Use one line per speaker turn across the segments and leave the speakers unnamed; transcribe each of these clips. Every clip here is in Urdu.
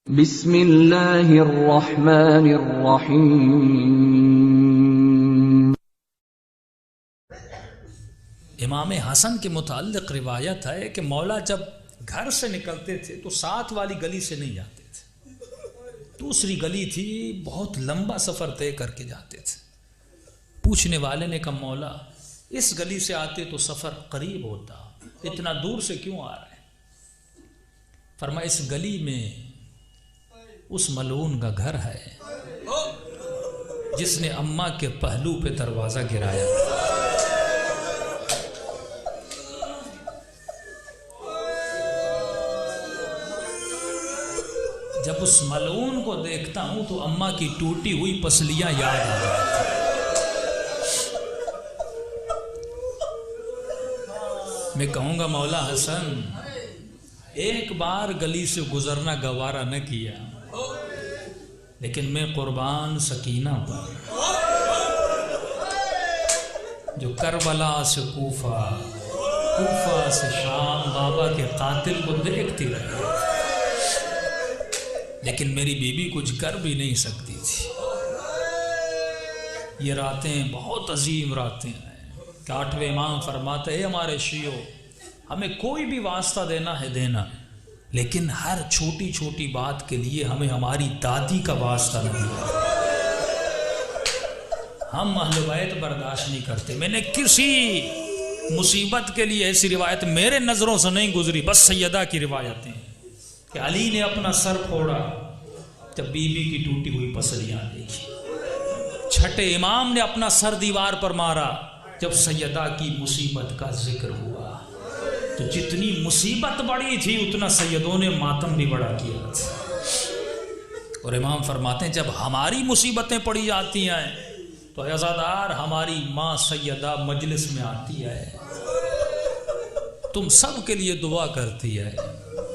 بسم اللہ الرحمن الرحیم۔
امام حسن کے متعلق روایت ہے کہ مولا جب گھر سے نکلتے تھے تو ساتھ والی گلی سے نہیں جاتے تھے، دوسری گلی تھی، بہت لمبا سفر طے کر کے جاتے تھے۔ پوچھنے والے نے کہا مولا اس گلی سے آتے تو سفر قریب ہوتا، اتنا دور سے کیوں آ رہے ہیں؟ فرمایا اس گلی میں اس ملعون کا گھر ہے جس نے اماں کے پہلو پہ دروازہ گرایا۔ جب اس ملعون کو دیکھتا ہوں تو اماں کی ٹوٹی ہوئی پسلیاں یاد آ جاتی ہیں۔ میں کہوں گا مولا حسن ایک بار گلی سے گزرنا گوارا نہ کیا، لیکن میں قربان سکینہ پر جو کربلا سے کوفہ، کوفہ سے شام بابا کے قاتل کو دیکھتی رہی، لیکن میری بیوی کچھ کر بھی نہیں سکتی تھی۔ یہ راتیں بہت عظیم راتیں ہیں کہ 8ویں امام فرماتے ہیں ہمارے شیعوں ہمیں کوئی بھی واسطہ دینا ہے دینا، لیکن ہر چھوٹی چھوٹی بات کے لیے ہمیں ہماری دادی کا واسطہ نہیں ہے۔ ہم اہل بیت برداشت نہیں کرتے۔ میں نے کسی مصیبت کے لیے ایسی روایت میرے نظروں سے نہیں گزری، بس سیدہ کی روایتیں کہ علی نے اپنا سر پھوڑا جب بیوی کی ٹوٹی ہوئی پسلیاں دیکھی، چھٹے امام نے اپنا سر دیوار پر مارا جب سیدہ کی مصیبت کا ذکر ہوا۔ تو جتنی مصیبت بڑی تھی اتنا سیدوں نے ماتم بھی بڑا کیا تھا۔ اور امام فرماتے ہیں جب ہماری مصیبتیں پڑی جاتی ہیں تو عزادار ہماری ماں سیدہ مجلس میں آتی ہے، تم سب کے لیے دعا کرتی ہے،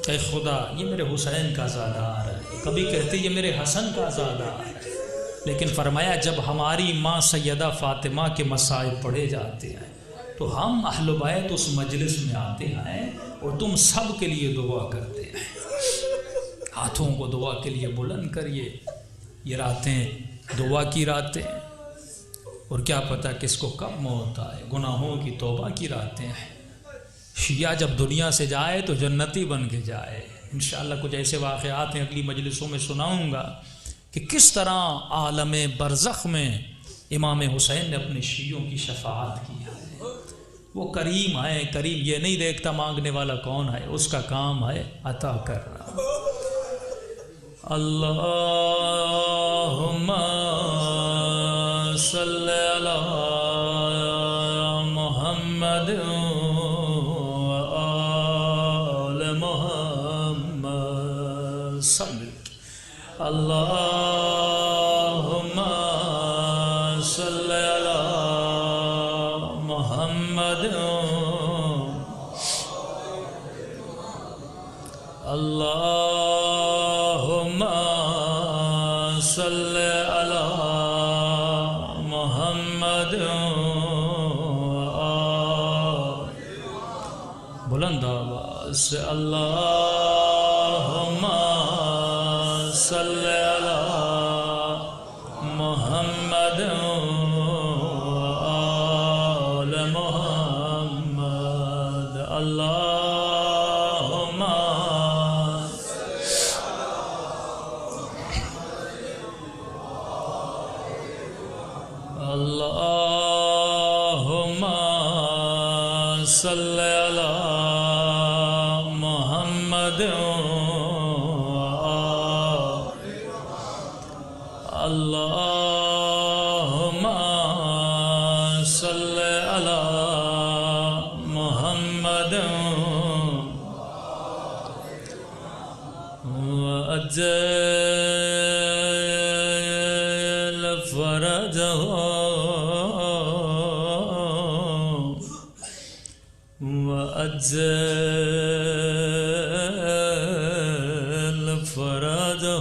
اے خدا یہ میرے حسین کا عزادار ہے، کبھی کہتی یہ میرے حسن کا عزادار ہے۔ لیکن فرمایا جب ہماری ماں سیدہ فاطمہ کے مصائب پڑے جاتے ہیں تو ہم اہل بیت اس مجلس میں آتے ہیں اور تم سب کے لیے دعا کرتے ہیں۔ ہاتھوں کو دعا کے لیے بلند کریے، یہ راتیں دعا کی راتیں، اور کیا پتہ کس کو کب موت آئے، گناہوں کی توبہ کی راتیں ہیں۔ شیعہ جب دنیا سے جائے تو جنتی بن کے جائے۔ انشاءاللہ کچھ ایسے واقعات ہیں اگلی مجلسوں میں سناؤں گا کہ کس طرح عالم برزخ میں امام حسین نے اپنے شیعوں کی شفاعت کی ہے۔ وہ کریم ہے، کریم یہ نہیں دیکھتا مانگنے والا کون ہے، اس کا کام ہے عطا کرنا۔ اللہم صلی علی محمد وآل محمد، سب اللہم صلی علی محمد اللہم صلی علی محمد بلند آواز سے اللہم صلی علی محمد وآل محمد اللہم اللہم صلی علی محمد اللہم صلی علی محمد وعجل فرجہ وعجل فرجہ۔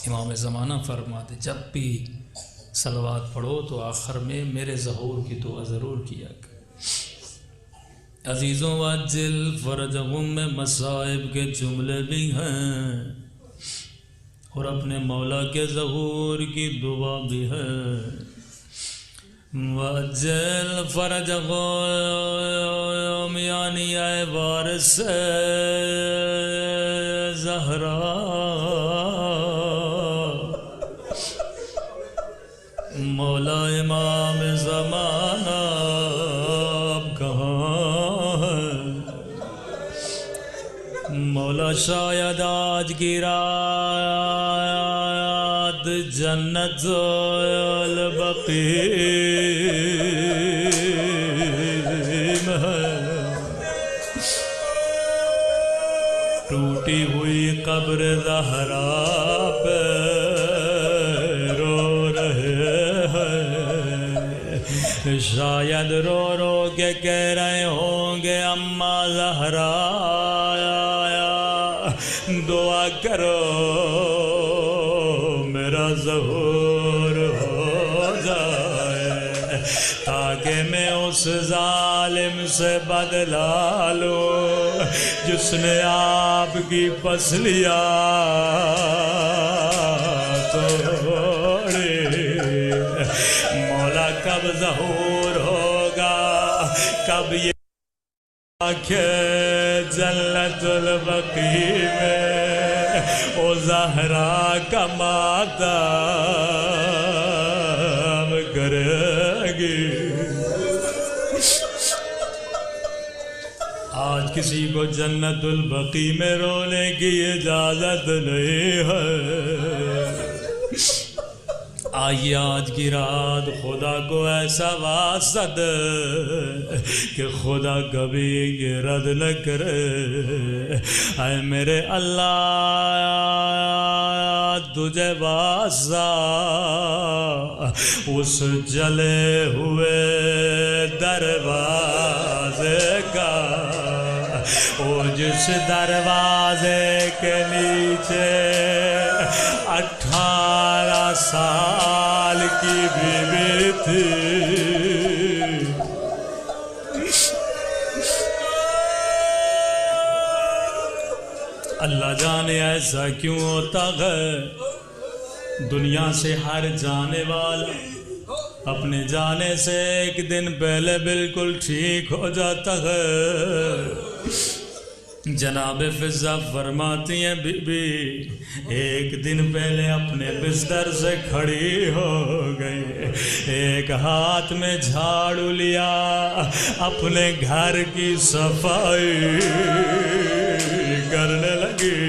امام زمانہ فرماتے جب بھی صلوات پڑھو تو آخر میں میرے ظہور کی دعا ضرور کیا کر۔ عزیزوں واجل فرجہم میں مصائب کے جملے بھی ہیں اور اپنے مولا کے ظہور کی دعا بھی ہے. واجل فرجہم یعنی اے وارث زہرا مولا امام زمانہ اب کہاں ہے؟ مولا شاید آج کی رات جنت البقیع میں ہے. ٹوٹی ہوئی قبر زہرا پہ رو رہے ہیں، شاید رو رو کے کہہ رہے ہوں گے اماں زہرا دعا کرو میرا ظہور ہو جائے تاکہ میں اس ظالم سے بدلا لوں جس نے آپ کی پسلیاں توڑی. مولا کب ظہور ہوگا، کب یہ جنت البقیع میں او زہرا کا ماتم کرے گی. آج کسی کو جنت البقیع میں رونے کی اجازت نہیں ہے. آئیے آج کی رات خدا کو ایسا واسطہ دے کہ خدا کبھی یہ رد نہ کرے. اے میرے اللہ تجھے واسطہ اس جلے ہوئے دروازے کا، وہ جس دروازے کے نیچے 18 سال کی بیوی تھی. اللہ جانے ایسا کیوں ہوتا ہے، دنیا سے ہر جانے والا اپنے جانے سے ایک دن پہلے بالکل ٹھیک ہو جاتا ہے. جناب فضہ فرماتی ہیں بی بی ایک دن پہلے اپنے بستر سے کھڑی ہو گئی، ایک ہاتھ میں جھاڑو لیا، اپنے گھر کی صفائی کرنے لگی،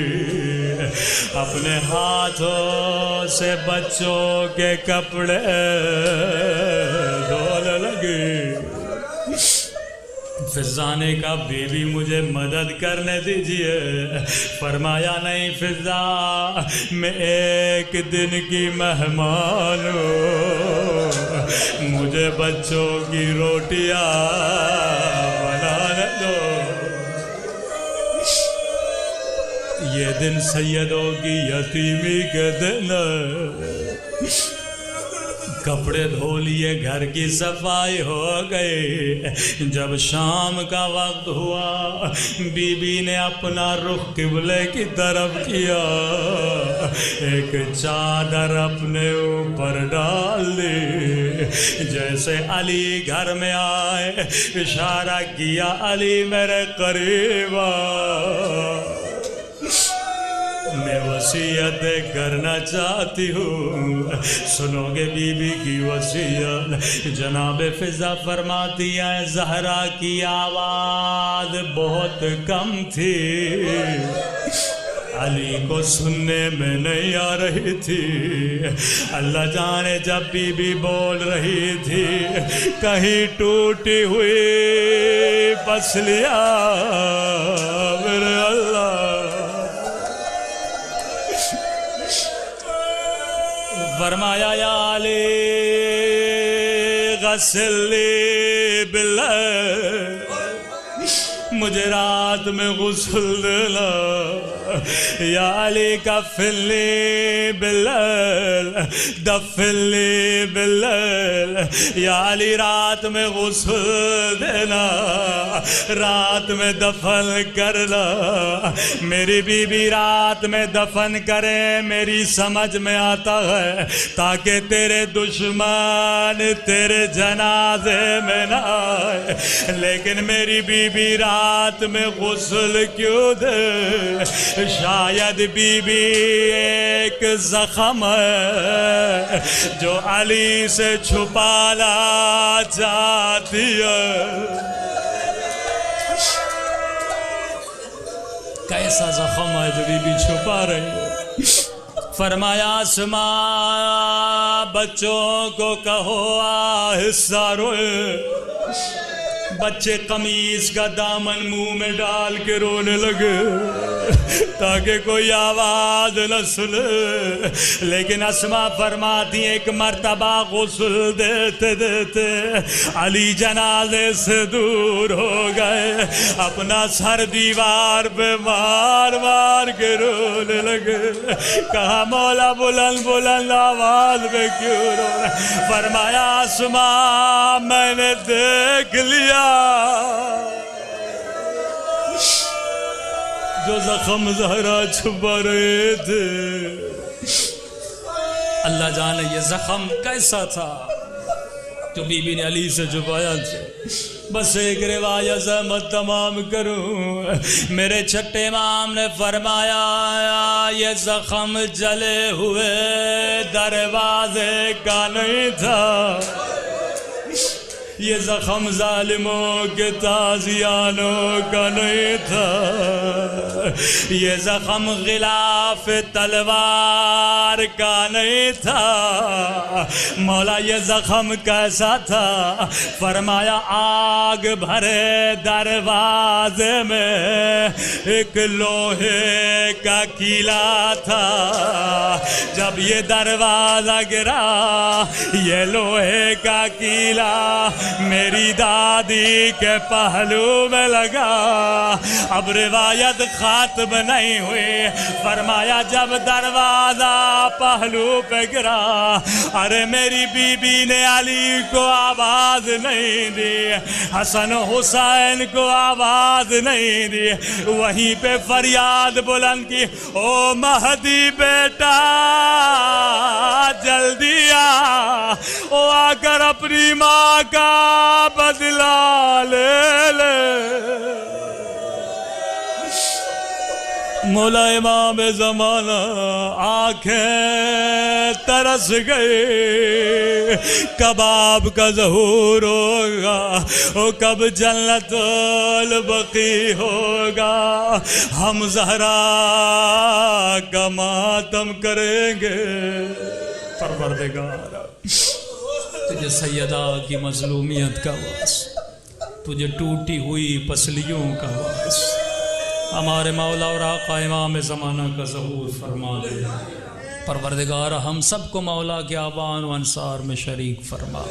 اپنے ہاتھوں سے بچوں کے کپڑے دھونے لگی. فضہ نے کہا بی بی مجھے مدد کرنے دیجئے. فرمایا نہیں فضہ میں ایک دن کی مہمان ہوں، مجھے بچوں کی روٹیاں بنانے دو. یہ دن سیدوں کی یتیمی کے دن، کپڑے دھو لیے، گھر کی صفائی ہو گئی. جب شام کا وقت ہوا بی بی نے اپنا رخ قبلے کی طرف کیا، ایک چادر اپنے اوپر ڈال لی. جیسے علی گھر میں آئے اشارہ کیا علی میرے قریب آ، میں وصیت کرنا چاہتی ہوں. سنو گے بی بی کی وصیت. جناب فضہ فرماتی ہے زہرا کی آواز بہت کم تھی، علی کو سننے میں نہیں آ رہی تھی. اللہ جانے جب بی بی بول رہی تھی کہیں ٹوٹی ہوئی پسلیاں میرے اللہ. فرمایا یا علی غسل لی باللہ مجھے رات میں غسل دینا یا علی کفلی باللیل دفلی باللیل یا علی رات میں غسل دینا رات میں دفن کرنا میری بی بی رات میں دفن کرے میری سمجھ میں آتا ہے تاکہ تیرے دشمن تیرے جنازے میں نہ آئے لیکن میری بی بی رات میں غسل کیوں دے شاید بی بی ایک زخم ہے جو علی سے چھپانا چاہتی ہے کیسا زخم ہے جو بی بی چھپا رہی ہے فرمایا اسماء بچوں کو کہو آہستہ روئے بچے قمیص کا دامن منہ میں ڈال کے رونے لگے تاکہ کوئی آواز نہ سنے لیکن اسماء فرماتی ایک مرتبہ غسل دیتے دیتے علی جنازے سے دور ہو گئے اپنا سر دیوار پہ مار مار کے رونے لگے کہا مولا بلند بلند آواز میں کیوں رو رہا فرمایا اسماء میں نے دیکھ لیا جو زخم زہرا چھپا رہے تھے اللہ جانے یہ زخم کیسا تھا جو بی بی نے علی سے چھپایا تھا بس ایک روایت میں تمام کروں میرے چھٹے امام نے فرمایا یہ زخم جلے ہوئے دروازے کا نہیں تھا یہ زخم ظالموں کے تازیانوں کا نہیں تھا یہ زخم غلاف تلوار کا نہیں تھا مولا یہ زخم کیسا تھا فرمایا آگ بھرے دروازے میں ایک لوہے کا کیلا تھا جب یہ دروازہ گرا یہ لوہے کا کیلا میری دادی کے پہلو میں لگا اب روایت ختم نہیں ہوئی فرمایا جب دروازہ پہلو پہ گرا ارے میری بی بی نے علی کو آواز نہیں دی حسن حسین کو آواز نہیں دی وہیں پہ فریاد بلند کی او مہدی بیٹا جلدی آ کر اپنی ماں کا بدلہ لے لے مولا امام زمانہ آنکھیں ترس گئی کباب کا ظہور ہوگا وہ کب جنت البقیع ہوگا ہم زہرا کا ماتم کریں گے پروردگار تجھے سیدہ کی مظلومیت کا واسطہ تجھے ٹوٹی ہوئی پسلیوں کا واسطہ ہمارے مولا اور آقا امام زمانہ کا ظہور فرما دے پروردگار ہم سب کو مولا کے آبان و انصار میں شریک فرما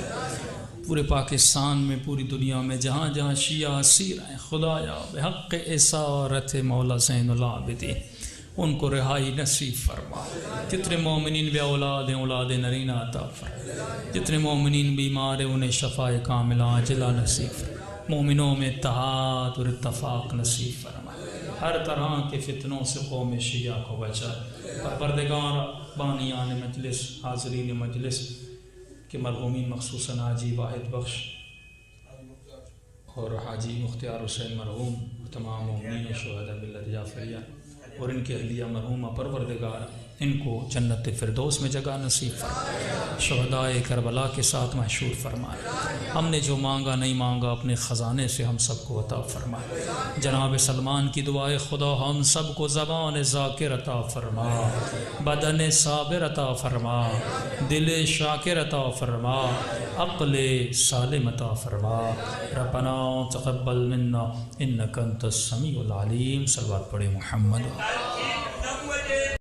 پورے پاکستان میں پوری دنیا میں جہاں جہاں شیعہ اسیر ہیں خدایا بحق اسارت مولا زین العابدین ان کو رہائی نصیب فرما جتنے مومنین بے اولاد ہیں اولاد نرینہ عطا فرما جتنے مومنین بیمار ہیں انہیں شفاء کاملہ عاجلہ نصیب فرما مومنوں میں اتحاد اور اتفاق نصیب فرما ہر طرح کے فتنوں سے قوم شیعہ کو بچا پروردگار بانیان مجلس حاضرین مجلس کے مرحومین مخصوصاً حاجی واحد بخش اور حاجی مختار حسین مرحوم تمام مومنین شہداء ملت جعفریہ اور ان کے اہلیہ مرحومہ پروردگار ان کو جنت فردوس میں جگہ نصیب فرما شہداء کربلا کے ساتھ محشور فرمائے ہم نے جو مانگا نہیں مانگا اپنے خزانے سے ہم سب کو عطا فرمائے جناب سلمان کی دعائے خدا ہم سب کو زبان ذاکر عطا فرما بدن صابر عطا فرما دل شاکر عطا فرما عقل سالم عطا فرما ربنا تقبل منا انک انت السمیع العلیم صلوات پڑھے محمد